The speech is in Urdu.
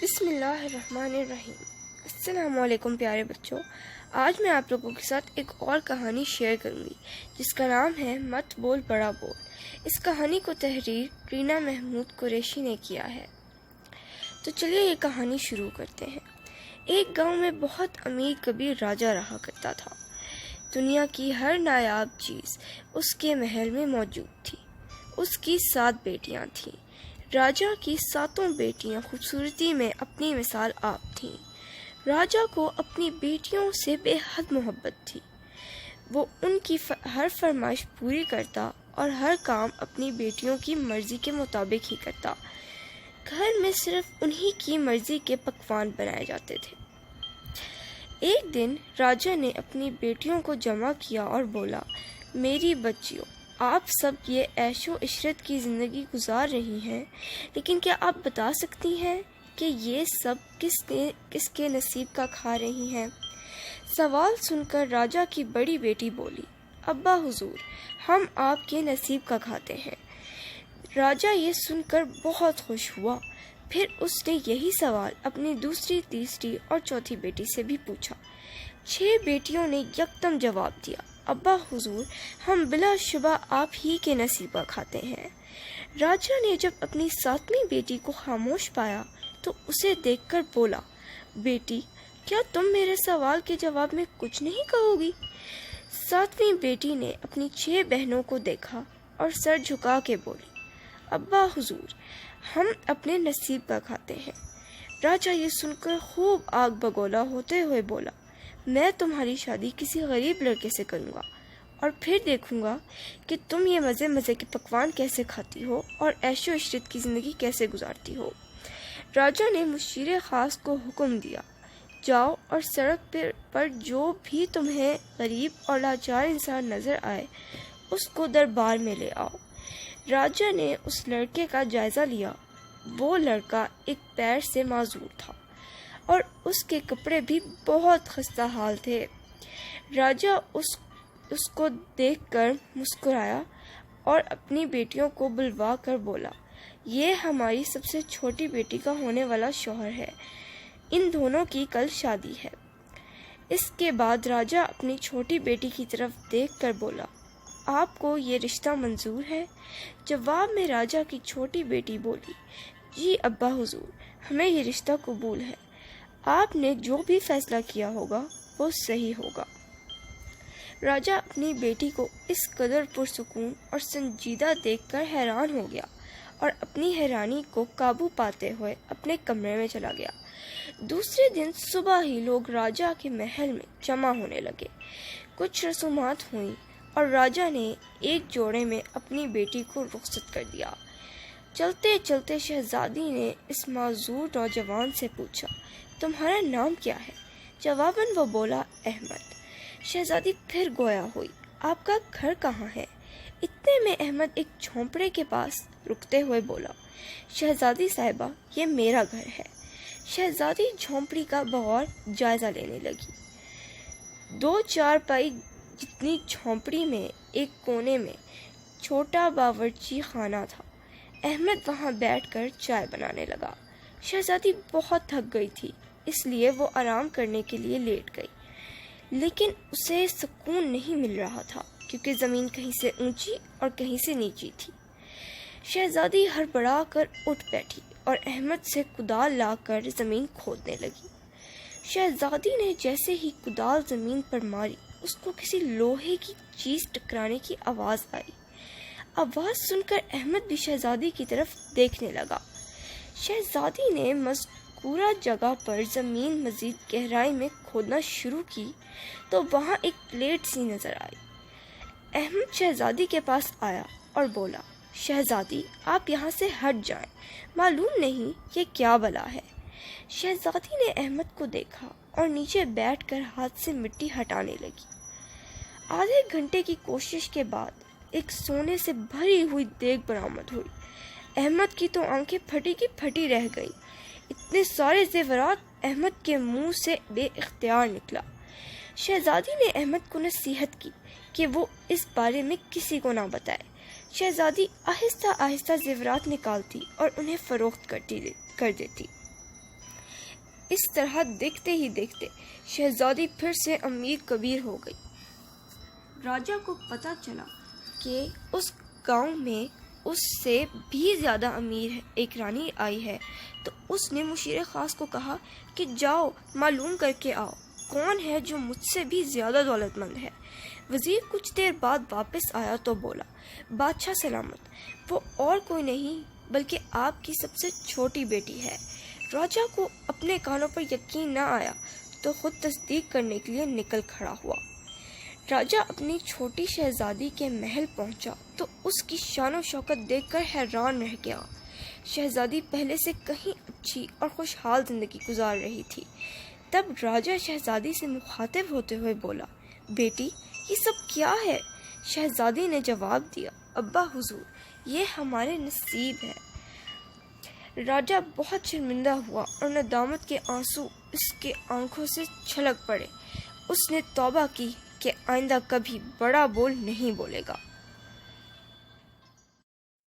بسم اللہ الرحمن الرحیم۔ السلام علیکم پیارے بچوں، آج میں آپ لوگوں کے ساتھ ایک اور کہانی شیئر کروں گی جس کا نام ہے مت بول بڑا بول۔ اس کہانی کو تحریر رینا محمود قریشی نے کیا ہے۔ تو چلیے یہ کہانی شروع کرتے ہیں۔ ایک گاؤں میں بہت امیر کبیر راجہ رہا کرتا تھا۔ دنیا کی ہر نایاب چیز اس کے محل میں موجود تھی۔ اس کی 7 بیٹیاں تھیں۔ راجہ کی 7 بیٹیاں خوبصورتی میں اپنی مثال آپ تھیں۔ راجہ کو اپنی بیٹیوں سے بے حد محبت تھی۔ وہ ان کی ہر فرمائش پوری کرتا اور ہر کام اپنی بیٹیوں کی مرضی کے مطابق ہی کرتا۔ گھر میں صرف انہی کی مرضی کے پکوان بنائے جاتے تھے۔ ایک دن راجہ نے اپنی بیٹیوں کو جمع کیا اور بولا، میری بچیوں، آپ سب یہ عیش و عشرت کی زندگی گزار رہی ہیں، لیکن کیا آپ بتا سکتی ہیں کہ یہ سب کس کے نصیب کا کھا رہی ہیں؟ سوال سن کر راجہ کی بڑی بیٹی بولی، ابا حضور، ہم آپ کے نصیب کا کھاتے ہیں۔ راجہ یہ سن کر بہت خوش ہوا۔ پھر اس نے یہی سوال اپنی دوسری، تیسری اور چوتھی بیٹی سے بھی پوچھا۔ 6 بیٹیوں نے یکدم جواب دیا، ابا حضور، ہم بلا شبہ آپ ہی کے نصیب کا کھاتے ہیں۔ راجہ نے جب اپنی 7ویں بیٹی کو خاموش پایا تو اسے دیکھ کر بولا، بیٹی، کیا تم میرے سوال کے جواب میں کچھ نہیں کہو گی؟ 7ویں بیٹی نے اپنی 6 بہنوں کو دیکھا اور سر جھکا کے بولی، ابا حضور، ہم اپنے نصیب کا کھاتے ہیں۔ راجہ یہ سن کر خوب آگ بگولا ہوتے ہوئے بولا، میں تمہاری شادی کسی غریب لڑکے سے کروں گا اور پھر دیکھوں گا کہ تم یہ مزے مزے کے پکوان کیسے کھاتی ہو اور عیش و عشرت کی زندگی کیسے گزارتی ہو۔ راجہ نے مشیر خاص کو حکم دیا، جاؤ اور سڑک پر جو بھی تمہیں غریب اور لاچار انسان نظر آئے اس کو دربار میں لے آؤ۔ راجہ نے اس لڑکے کا جائزہ لیا۔ وہ لڑکا ایک پیر سے معذور تھا اور اس کے کپڑے بھی بہت خستہ حال تھے۔ راجہ اس کو دیکھ کر مسکرایا اور اپنی بیٹیوں کو بلوا کر بولا، یہ ہماری سب سے چھوٹی بیٹی کا ہونے والا شوہر ہے، ان دونوں کی کل شادی ہے۔ اس کے بعد راجہ اپنی چھوٹی بیٹی کی طرف دیکھ کر بولا، آپ کو یہ رشتہ منظور ہے؟ جواب میں راجہ کی چھوٹی بیٹی بولی، جی ابا حضور، ہمیں یہ رشتہ قبول ہے۔ آپ نے جو بھی فیصلہ کیا ہوگا وہ صحیح ہوگا۔ راجہ اپنی بیٹی کو اس قدر پرسکون اور سنجیدہ دیکھ کر حیران ہو گیا اور اپنی حیرانی کو قابو پاتے ہوئے اپنے کمرے میں چلا گیا۔ دوسرے دن صبح ہی لوگ راجہ کے محل میں جمع ہونے لگے۔ کچھ رسومات ہوئیں اور راجہ نے ایک جوڑے میں اپنی بیٹی کو رخصت کر دیا۔ چلتے چلتے شہزادی نے اس معذور نوجوان سے پوچھا، تمہارا نام کیا ہے؟ جواباً وہ بولا، احمد۔ شہزادی پھر گویا ہوئی، آپ کا گھر کہاں ہے؟ اتنے میں احمد ایک جھونپڑے کے پاس رکتے ہوئے بولا، شہزادی صاحبہ، یہ میرا گھر ہے۔ شہزادی جھونپڑی کا بغور جائزہ لینے لگی۔ 2 چارپائی جتنی جھونپڑی میں ایک کونے میں چھوٹا باورچی خانہ تھا۔ احمد وہاں بیٹھ کر چائے بنانے لگا۔ شہزادی بہت تھک گئی تھی، اس لیے وہ آرام کرنے کے لیے لیٹ گئی، لیکن اسے سکون نہیں مل رہا تھا کیونکہ زمین کہیں سے اونچی اور کہیں سے نیچی تھی۔ شہزادی ہڑبڑا کر اٹھ بیٹھی اور احمد سے کدال لا کر زمین کھودنے لگی۔ شہزادی نے جیسے ہی کدال زمین پر ماری، اس کو کسی لوہے کی چیز ٹکرانے کی آواز آئی۔ آواز سن کر احمد بھی شہزادی کی طرف دیکھنے لگا۔ شہزادی نے مذکورہ جگہ پر زمین مزید گہرائی میں کھودنا شروع کی تو وہاں ایک پلیٹ سی نظر آئی۔ احمد شہزادی کے پاس آیا اور بولا، شہزادی، آپ یہاں سے ہٹ جائیں، معلوم نہیں یہ کیا بلا ہے۔ شہزادی نے احمد کو دیکھا اور نیچے بیٹھ کر ہاتھ سے مٹی ہٹانے لگی۔ آدھے گھنٹے کی کوشش کے بعد ایک سونے سے بھری ہوئی دیگ برآمد ہوئی۔ احمد کی تو آنکھیں پھٹی کی پھٹی رہ گئیں۔ اتنے سارے زیورات احمد کے منہ سے بے اختیار نکلا۔ شہزادی نے احمد کو نصیحت کی کہ وہ اس بارے میں کسی کو نہ بتائے۔ شہزادی آہستہ آہستہ زیورات نکالتی اور انہیں فروخت کر دیتی۔ اس طرح دیکھتے ہی دیکھتے شہزادی پھر سے امیر کبیر ہو گئی۔ راجہ کو پتہ چلا کہ اس گاؤں میں اس سے بھی زیادہ امیر ایک رانی آئی ہے، تو اس نے مشیر خاص کو کہا کہ جاؤ معلوم کر کے آؤ کون ہے جو مجھ سے بھی زیادہ دولت مند ہے۔ وزیر کچھ دیر بعد واپس آیا تو بولا، بادشاہ سلامت، وہ اور کوئی نہیں بلکہ آپ کی سب سے چھوٹی بیٹی ہے۔ راجہ کو اپنے کانوں پر یقین نہ آیا تو خود تصدیق کرنے کے لیے نکل کھڑا ہوا۔ راجہ اپنی چھوٹی شہزادی کے محل پہنچا تو اس کی شان و شوکت دیکھ کر حیران رہ گیا۔ شہزادی پہلے سے کہیں اچھی اور خوشحال زندگی گزار رہی تھی۔ تب راجہ شہزادی سے مخاطب ہوتے ہوئے بولا، بیٹی یہ سب کیا ہے؟ شہزادی نے جواب دیا، ابا حضور یہ ہمارے نصیب ہے۔ راجہ بہت شرمندہ ہوا اور ندامت کے آنسو اس کے آنکھوں سے چھلک پڑے۔ اس نے توبہ کی کہ آئندہ کبھی بڑا بول نہیں بولے گا۔